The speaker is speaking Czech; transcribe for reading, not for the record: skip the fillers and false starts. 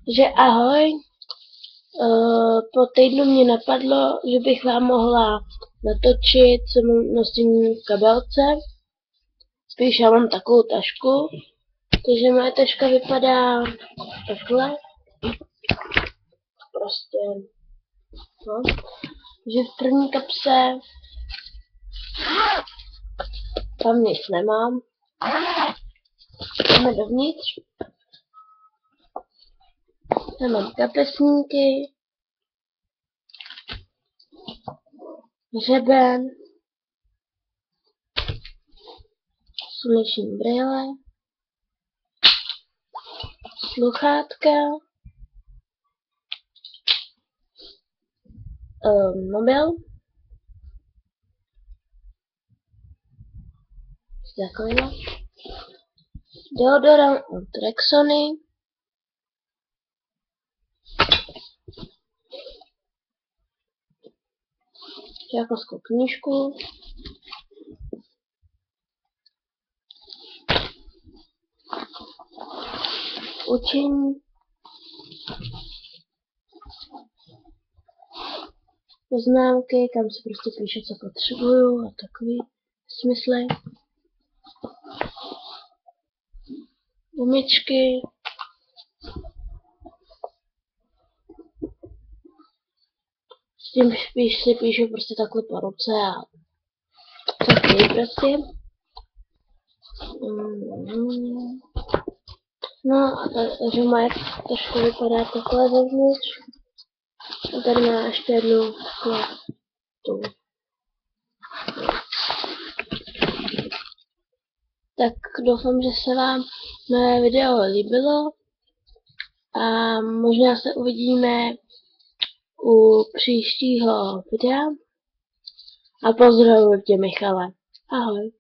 Že ahoj, po týdnu mě napadlo, že bych vám mohla natočit, co nosím v kabelce. Spíš já mám takovou tašku, takže moje taška vypadá takhle. Prostě, no. Že v první kapse tam nic nemám. Jdeme dovnitř. Tam mám kapesníky, hřeben, sluneční brýle, sluchátka, mobil, takovýhle, deodorant od Rexony, žákovskou knížku, učení, poznámky, kam si prostě píšu, co potřebuju a takový smysly, gumičky, s tím spíš si píšu prostě takhle po ruce a takový prostě. No a takže moje taška vypadá takhle zevnitř. A tady má ještě jednu takhle tu. Tak doufám, že se vám mé video líbilo a možná se uvidíme u příštího videa. A pozdravuji tě, Michale. Ahoj.